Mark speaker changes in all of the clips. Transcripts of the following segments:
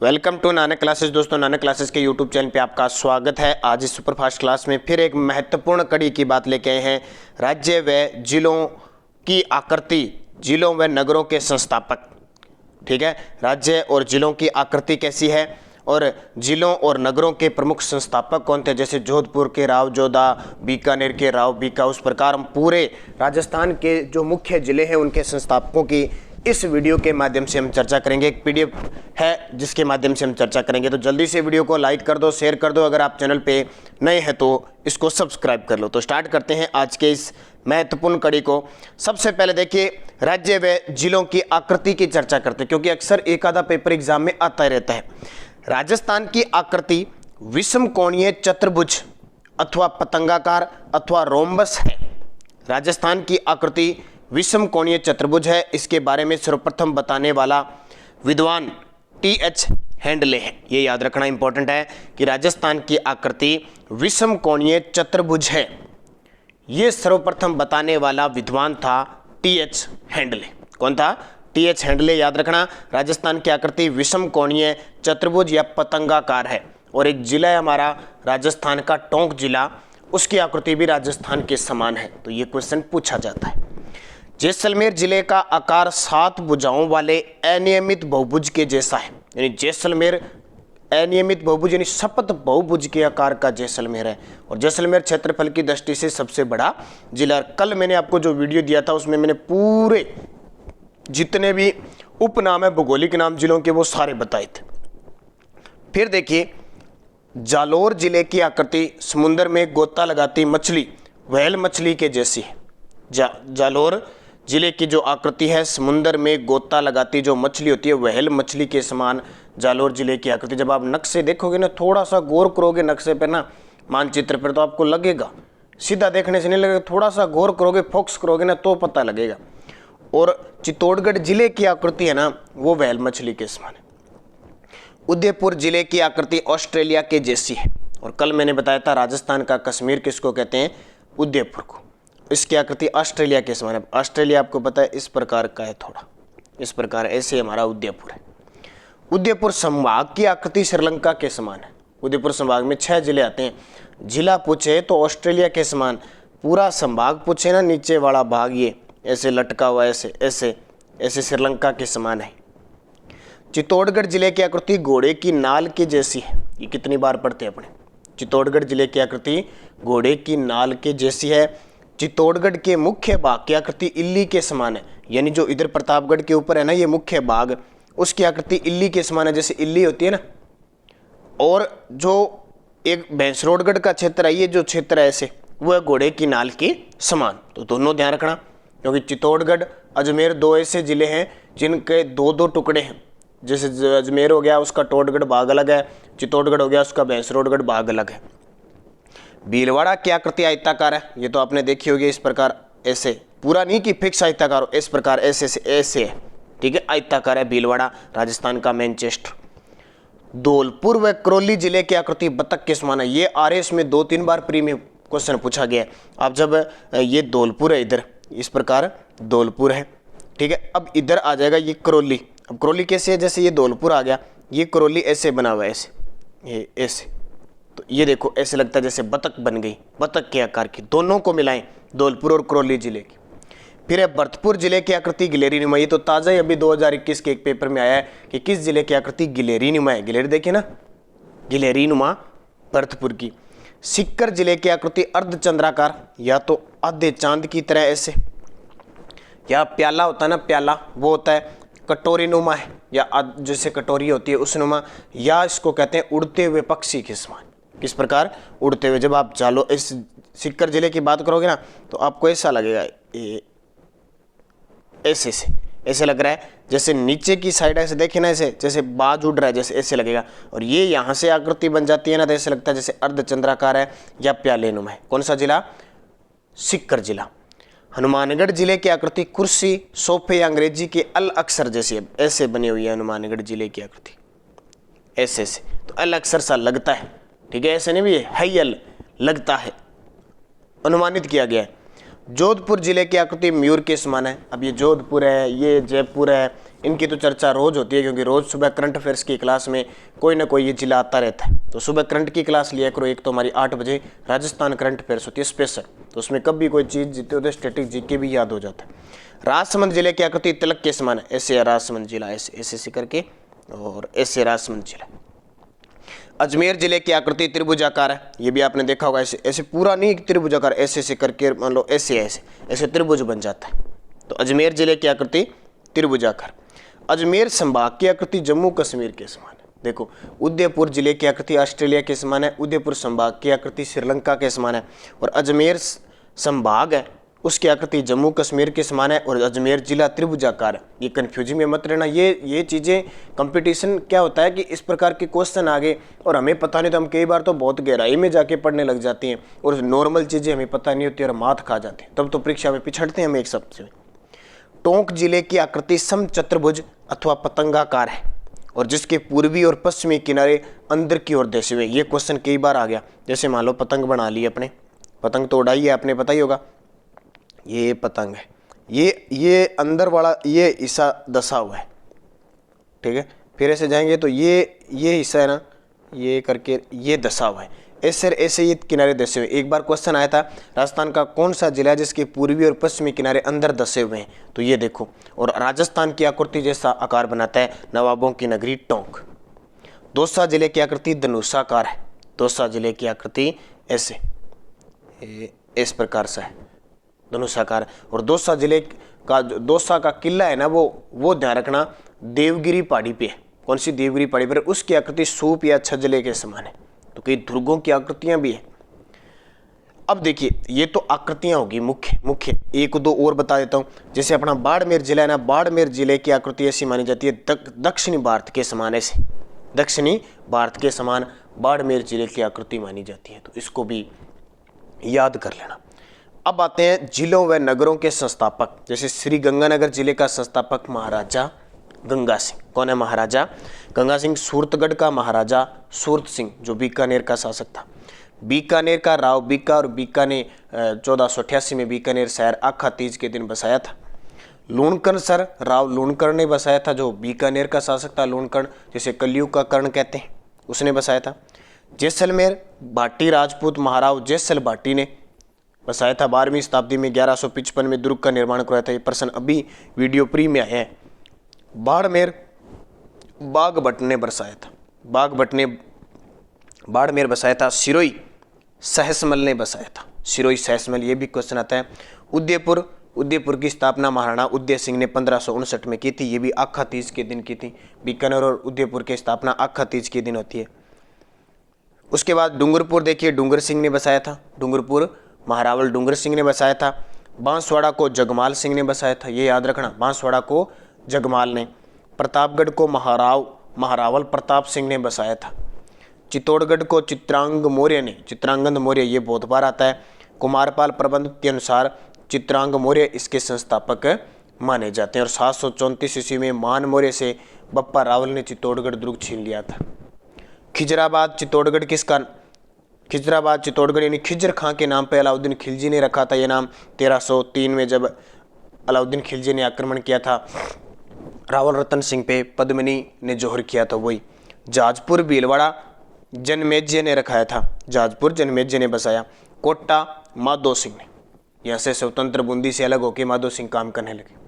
Speaker 1: Welcome to Nanak classes. दोस्तों, Nanak classes के YouTube channel पे आपका स्वागत है। आज इस सुपरफास्ट क्लास में फिर एक महत्वपूर्ण कड़ी की बात लेके आए हैं। राज्य व जिलों की आकृति, जिलों व नगरों के संस्थापक। ठीक है, राज्य और जिलों की आकृति कैसी है और जिलों और नगरों के प्रमुख संस्थापक कौन थे। जैसे जोधपुर के राव जोधा, बीकानेर के राव बीका, उस प्रकार हम पूरे राजस्थान के जो मुख्य जिले हैं उनके संस्थापकों की इस वीडियो के माध्यम से हम चर्चा करेंगे। एक पीडीएफ है जिसके माध्यम से हम चर्चा करेंगे। तो जल्दी से वीडियो को लाइक कर दो, शेयर कर दो। अगर आप चैनल पे नए हैं तो इसको सब्सक्राइब कर लो। तो स्टार्ट करते हैं आज के इस महत्वपूर्ण कड़ी को। सबसे पहले देखिए, राज्य व जिलों की आकृति की चर्चा करते हैं, क्योंकि अक्सर एक आधा पेपर एग्जाम में आता रहता है। राजस्थान की आकृति विषम कोणीय चतुर्भुज अथवा पतंगाकार अथवा रोम्बस है। राजस्थान की आकृति विषम कोणीय चतुर्भुज है। इसके बारे में सर्वप्रथम बताने वाला विद्वान टी.एच. हैंडले है। ये याद रखना इंपॉर्टेंट है कि राजस्थान की आकृति विषम कोणीय चतुर्भुज है। ये सर्वप्रथम बताने वाला विद्वान था टी.एच. हैंडले। कौन था? टी.एच. हैंडले। याद रखना, राजस्थान की आकृति विषम कोणीय चतुर्भुज या पतंगाकार है। और एक जिला है हमारा राजस्थान का टोंक जिला, उसकी आकृति भी राजस्थान के समान है। तो ये क्वेश्चन पूछा जाता है। जैसलमेर जिले का आकार 7 भुजाओं वाले अनियमित बहुभुज के जैसा है। यानी जैसलमेर अनियमित बहुभुज यानी सपत बहुभुज के आकार का जैसलमेर है। और जैसलमेर क्षेत्रफल की दृष्टि से सबसे बड़ा जिला। कल मैंने आपको जो वीडियो दिया था उसमें मैंने पूरे जितने भी उपनाम है, भौगोलिक नाम जिलों के, वो सारे बताए थे। फिर देखिए, जालोर जिले की आकृति समुद्र में गोता लगाती मछली, व्हेल मछली के जैसी है। जालोर जिले की जो आकृति है, समुद्र में गोता लगाती जो मछली होती है, व्हेल मछली के समान जालोर जिले की आकृति। जब आप नक्शे देखोगे ना, थोड़ा सा गौर करोगे नक्शे पर ना, मानचित्र पर, तो आपको लगेगा, सीधा देखने से नहीं लगेगा, थोड़ा सा गौर करोगे, फोकस करोगे ना, तो पता लगेगा। और चित्तौड़गढ़ जिले की आकृति है ना, वो व्हेल मछली के समान है। उदयपुर जिले की आकृति ऑस्ट्रेलिया के जैसी है। और कल मैंने बताया था राजस्थान का कश्मीर किसको कहते हैं? उदयपुर को। इसकी आकृति ऑस्ट्रेलिया के समान है। ऑस्ट्रेलिया आपको पता है इस प्रकार का है, थोड़ा इस प्रकार, ऐसे हमारा उदयपुर है। उदयपुर संभाग की आकृति श्रीलंका के समान है। उदयपुर संभाग में 6 जिले आते हैं। जिला पूछे तो ऑस्ट्रेलिया के समान, पूरा संभाग पूछे ना, नीचे वाला भाग ये ऐसे लटका हुआ, ऐसे ऐसे ऐसे श्रीलंका के समान है। चित्तौड़गढ़ जिले की आकृति घोड़े की नाल की जैसी है। ये कितनी बार पढ़ते हैं अपने? चित्तौड़गढ़ जिले की आकृति घोड़े की नाल के जैसी है। चित्तौड़गढ़ के मुख्य भाग की आकृति इल्ली के समान है। यानी जो इधर प्रतापगढ़ के ऊपर है ना, ये मुख्य भाग, उसकी आकृति इल्ली के समान है, जैसे इल्ली होती है ना। और जो एक भैंसरोडगढ़ का क्षेत्र है, ये जो क्षेत्र है ऐसे, वो है घोड़े की नाल के समान। तो दोनों ध्यान रखना, क्योंकि चित्तौड़गढ़ अजमेर 2 ऐसे जिले हैं जिनके 2-2 टुकड़े हैं। जैसे अजमेर हो गया, उसका टोडगढ़ भाग अलग है, चित्तौड़गढ़ हो गया, उसका भैंसरोडगढ़ भाग अलग है। भीलवाड़ा की आकृति आयताकार है। ये तो आपने देखी होगी, इस प्रकार ऐसे, पूरा नहीं कि फिक्स आयताकार हो, इस प्रकार ऐसे से ऐसे है। ठीक है, आयताकार है भीलवाड़ा, राजस्थान का मैनचेस्टर। धौलपुर व करौली जिले की आकृति बतख के समान है। ये आरएस में 2-3 बार प्री में क्वेश्चन पूछा गया है। अब जब ये धौलपुर है, इधर इस प्रकार धौलपुर है। ठीक है, अब इधर आ जाएगा ये करौली। अब करौली कैसे है? जैसे ये धौलपुर आ गया, ये करौली ऐसे बना हुआ है, ऐसे, ये ऐसे। तो ये देखो, ऐसे लगता है जैसे बतख बन गई, बतख के आकार की। दोनों को मिलाएं, धौलपुर और करौली जिले की। फिर है भरतपुर जिले की आकृति गिलेरी नुमा। ये तो ताज़ा ही अभी 2021 के एक पेपर में आया है कि किस जिले की आकृति गिलेरी नुमा है। गिलेरी देखिए ना, गिलेरी नुमा भरतपुर की। सीकर जिले की आकृति अर्धचंद्राकार, या तो आधे चांद की तरह ऐसे, या प्याला होता है ना, प्याला वो होता है, कटोरी नुमा है, या जैसे कटोरी होती है उस नुमा, या इसको कहते हैं उड़ते हुए पक्षी के समान। किस प्रकार? उड़ते हुए। जब आप चालो इस सीकर जिले की बात करोगे ना, तो आपको ऐसा लगेगा, ऐसे से ऐसे लग रहा है, जैसे नीचे की साइड ऐसे देखे ना, ऐसे जैसे बाज उड़ रहा है, जैसे ऐसे लगेगा। और ये यहाँ से आकृति बन जाती है ना, तो ऐसे लगता है जैसे अर्धचंद्राकार है या प्याले नुमा है। कौन सा जिला? सीकर जिला। हनुमानगढ़ जिले की आकृति कुर्सी, सोफे या अंग्रेजी के अल अक्षर जैसी है, ऐसे बनी हुई है हनुमानगढ़ जिले की आकृति, ऐसे से। तो अल अक्षर सा लगता है। ठीक है, ऐसे नहीं भी है अल लगता है, अनुमानित किया गया है। जोधपुर जिले की आकृति मयूर के समान है। अब ये जोधपुर है, ये जयपुर है, इनकी तो चर्चा रोज होती है, क्योंकि रोज सुबह करंट अफेयर्स की क्लास में कोई ना कोई ये जिला आता रहता है। तो सुबह करंट की क्लास लिया करो। एक तो हमारी 8 बजे राजस्थान करंट अफेयर्स होती है स्पेशल, तो उसमें कभी कोई चीज़ जीते होते स्टैटिक जीके भी याद हो जाता है। राजसमंद जिले की आकृति तिलक के समान है, ऐसे है राजसमंद जिला, ऐसे करके, और ऐसे राजसमंद जिला। अजमेर जिले की आकृति त्रिभुजाकार है, ये भी आपने देखा होगा। ऐसे ऐसे पूरा नहीं त्रिभुजाकार, ऐसे करके मान लो ऐसे त्रिभुज बन जाता है। तो अजमेर जिले की आकृति त्रिभुजाकार। अजमेर संभाग की आकृति जम्मू कश्मीर के समान है। देखो, उदयपुर जिले की आकृति ऑस्ट्रेलिया के समान है, उदयपुर संभाग की आकृति श्रीलंका के समान है, और अजमेर संभाग है उसकी आकृति जम्मू कश्मीर के समान है, और अजमेर जिला त्रिभुजाकार है। ये कंफ्यूजिंग में मत रहना। ये चीज़ें कंपटीशन क्या होता है कि इस प्रकार के क्वेश्चन आ गए और हमें पता नहीं, तो हम कई बार तो बहुत गहराई में जाके पढ़ने लग जाती हैं, और नॉर्मल चीज़ें हमें पता नहीं होती और मात खा जाते हैं, तब तो परीक्षा में पिछड़ते हैं हम एक शब्द से। टोंक जिले की आकृति समचतुर्भुज अथवा पतंगाकार है, और जिसके पूर्वी और पश्चिमी किनारे अंदर की ओर धंसे हुए। ये क्वेश्चन कई बार आ गया। जैसे मान लो पतंग बना ली अपने, पतंग तो उड़ाई है, आपने पता ही होगा, ये पतंग है, ये अंदर वाला ये हिस्सा दसा हुआ है, ठीक है। फिर ऐसे जाएंगे तो ये हिस्सा है ना, ये करके ये दसा हुआ है, ऐसे ये किनारे दसे हुए। एक बार क्वेश्चन आया था, राजस्थान का कौन सा जिला है जिसके पूर्वी और पश्चिमी किनारे अंदर दसे हुए हैं, तो ये देखो। और राजस्थान की आकृति जैसा आकार बनाता है नवाबों की नगरी टोंक। दौसा जिले की आकृति धनुषाकार है। दौसा जिले की आकृति ऐसे इस प्रकार से है, धनुषाकार। और दौसा जिले का दौसा का किला है ना, वो ध्यान रखना देवगिरी पहाड़ी पे है। कौन सी देवगिरी पहाड़ी पर? उसकी आकृति सूप या छजले के समान है। तो कई दुर्गों की आकृतियां भी है। अब देखिए, ये तो आकृतियां होगी मुख्य। एक दो और बता देता हूं। जैसे अपना बाड़मेर जिला है ना, बाड़मेर जिले की आकृति ऐसी मानी जाती है दक्षिणी भारत के समान। ऐसे दक्षिणी भारत के समान बाड़मेर जिले की आकृति मानी जाती है, तो इसको भी याद कर लेना। अब आते हैं जिलों व नगरों के संस्थापक। जैसे श्री गंगानगर जिले का संस्थापक महाराजा गंगा सिंह। कौन है? महाराजा गंगा सिंह। सूरतगढ़ का महाराजा सूरत सिंह, जो बीकानेर का शासक था। बीकानेर का राव बीका, और बीका ने 1488 में बीकानेर शहर आखा तीज के दिन बसाया था। लूणकर्ण सर राव लूणकर्ण ने बसाया था, जो बीकानेर का शासक था। लूणकर्ण जिसे कलयुग का कर्ण कहते हैं, उसने बसाया था। जैसलमेर भाटी राजपूत महाराव जैसल भाटी ने बसाया था। 12वीं शताब्दी में 1155 में दुर्ग का निर्माण कराया था। ये प्रश्न अभी वीडियो प्री में आया है। बाड़मेर बागभट्ट ने बसाया था। बागभट्ट ने बाड़मेर बसाया था। सिरोही सहसमल ने बसाया था। सिरोही सहसमल, ये भी क्वेश्चन आता है। उदयपुर की स्थापना महाराणा उदय सिंह ने 1559 में की थी। ये भी आखा तीज के दिन की थी। बीकानेर और उदयपुर की स्थापना आखा तीज के दिन होती है। उसके बाद डूंगरपुर देखिए, डूंगर सिंह ने बसाया था। डूंगरपुर महारावल डूंगर सिंह ने बसाया था। बांसवाड़ा को जगमाल सिंह ने बसाया था, ये याद रखना, बांसवाड़ा को जगमाल ने। प्रतापगढ़ को महारावल प्रताप सिंह ने बसाया था। चित्तौड़गढ़ को चित्रांगद मौर्य, ये बहुत बार आता है। कुमारपाल प्रबंध के अनुसार चित्रांग मौर्य इसके संस्थापक माने जाते हैं। और 734 ईस्वी में मान मौर्य से बप्पा रावल ने चित्तौड़गढ़ दुर्ग छीन लिया था। खिजराबाद चित्तौड़गढ़ किसका? खिजराबाद चित्तौड़गढ़ यानी खिजर खां के नाम पे अलाउद्दीन खिलजी ने रखा था। यह नाम 1303 में जब अलाउद्दीन खिलजी ने आक्रमण किया था रावल रतन सिंह पे, पद्मिनी ने जोहर किया था वही। जाजपुर भीलवाड़ा जनमेजय ने रखाया था। जाजपुर जनमेजय ने बसाया। कोटा माधो सिंह ने, यहाँ से स्वतंत्र बूंदी से अलग होकर माधो सिंह काम करने लगे।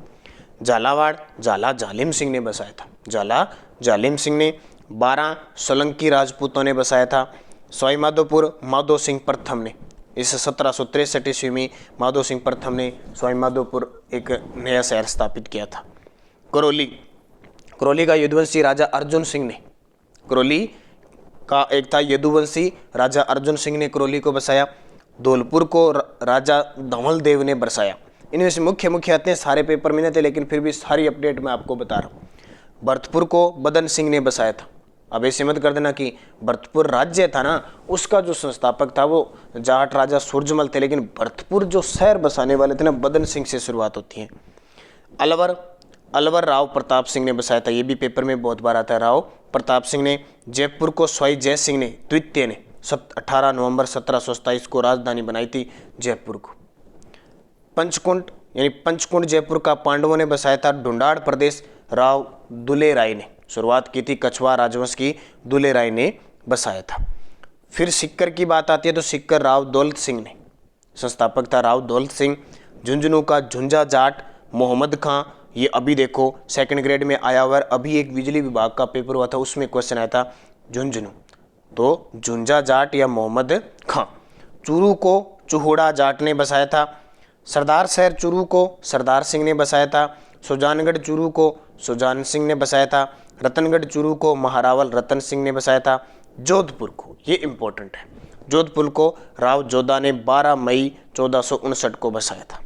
Speaker 1: झालावाड़ झाला जालिम सिंह ने बसाया था। झाला जालिम सिंह ने। 12 सोलंकी राजपूतों ने बसाया था। सवाई माधोपुर माधो सिंह प्रथम ने, इस 1763 ईस्वी में माधो सिंह प्रथम ने सवाई माधोपुर एक नया शहर स्थापित किया था। करौली का यदुवंशी राजा अर्जुन सिंह ने, करौली का एक था यदुवंशी राजा अर्जुन सिंह ने करौली को बसाया। धौलपुर को राजा धवल देव ने बसाया। इनमें से मुख्य आते हैं, सारे पेपर में नहीं थे लेकिन फिर भी सारी अपडेट मैं आपको बता रहा हूँ। भरतपुर को बदन सिंह ने बसाया था। अब ऐसे मत कर देना कि भरतपुर राज्य था ना, उसका जो संस्थापक था वो जाट राजा सूरजमल थे, लेकिन भरतपुर जो शहर बसाने वाले थे ना, बदन सिंह से शुरुआत होती है। अलवर राव प्रताप सिंह ने बसाया था। ये भी पेपर में बहुत बार आता है, राव प्रताप सिंह ने। जयपुर को स्वाई जय सिंह ने द्वितीय ने 18 नवंबर 1727 को राजधानी बनाई थी जयपुर को। पंचकुंड जयपुर का पांडवों ने बसाया था। ढूंढाड़ प्रदेश राव दुले राय ने शुरुआत की थी, कछवार राजवंश की दुले राय ने बसाया था। फिर सिक्कर की बात आती है तो सिक्कर राव दौलत सिंह ने संस्थापक था, राव दौलत सिंह। झुंझुनू का झुंझा जाट मोहम्मद खां, ये अभी देखो सेकंड ग्रेड में आया हुआ है, अभी एक बिजली विभाग का पेपर हुआ था उसमें क्वेश्चन आया था झुंझुनू, तो झुंझा जाट या मोहम्मद खां। चूरू को चूहुड़ा जाट ने बसाया था। सरदार शहर चूरू को सरदार सिंह ने बसाया था। सुजानगढ़ चूरू को सुजान सिंह ने बसाया था। रतनगढ़ चूरू को महारावल रतन सिंह ने बसाया था। जोधपुर को, ये इंपॉर्टेंट है, जोधपुर को राव जोधा ने 12 मई 1459 को बसाया था।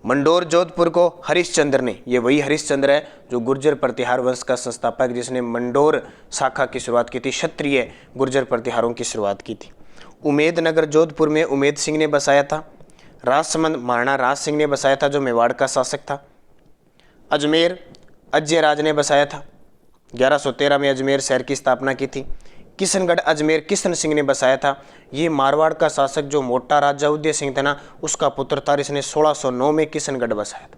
Speaker 1: मंडोर जोधपुर को हरिश्चंद्र ने, ये वही हरिश्चंद्र है जो गुर्जर प्रतिहार वंश का संस्थापक, जिसने मंडोर शाखा की शुरुआत की थी, क्षत्रिय गुर्जर प्रतिहारों की शुरुआत की थी। उमेदनगर जोधपुर में उमेद सिंह ने बसाया था। राजसमंद महाराणा राज सिंह ने बसाया था जो मेवाड़ का शासक था। अजमेर अजय राज ने बसाया था, 1113 में अजमेर शहर की स्थापना की थी। किशनगढ़ अजमेर किशन सिंह ने बसाया था, ये मारवाड़ का शासक जो मोटा राजा उदय सिंह था ना, उसका पुत्र था, इसने 1609 में किशनगढ़ बसाया था।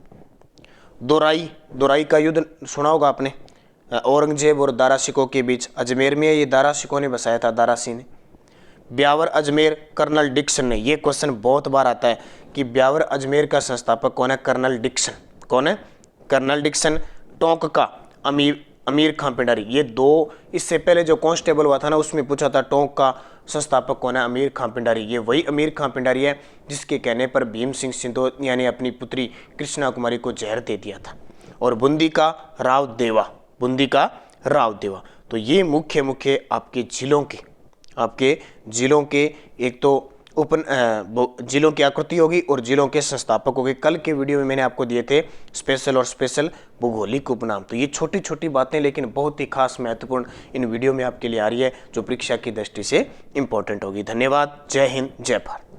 Speaker 1: दोराई का युद्ध सुना होगा आपने, औरंगजेब और दारा सिकों के बीच, अजमेर में ये दारा सिकों ने बसाया था, दारा सिंह ने। ब्यावर अजमेर कर्नल डिक्सन ने, ये क्वेश्चन बहुत बार आता है कि ब्यावर अजमेर का संस्थापक कौन है, कर्नल डिक्सन। कौन है, कर्नल डिक्सन। टोंक का अमीर खां पिंडारी, ये दो, इससे पहले जो कांस्टेबल हुआ था ना उसमें पूछा था टोंक का संस्थापक कौन है, अमीर खां पिंडारी, ये वही अमीर खां पिंडारी है जिसके कहने पर भीम सिंह सिंधो यानी अपनी पुत्री कृष्णा कुमारी को जहर दे दिया था। और बूंदी का राव देवा, बूंदी का राव देवा। तो ये मुख्य आपके जिलों के एक तो जिलों की आकृति होगी और जिलों के संस्थापक होंगे। कल के वीडियो में मैंने आपको दिए थे स्पेशल और स्पेशल भूगोलिक उपनाम। तो ये छोटी छोटी बातें लेकिन बहुत ही खास महत्वपूर्ण इन वीडियो में आपके लिए आ रही है जो परीक्षा की दृष्टि से इंपॉर्टेंट होगी। धन्यवाद। जय हिंद, जय भारत।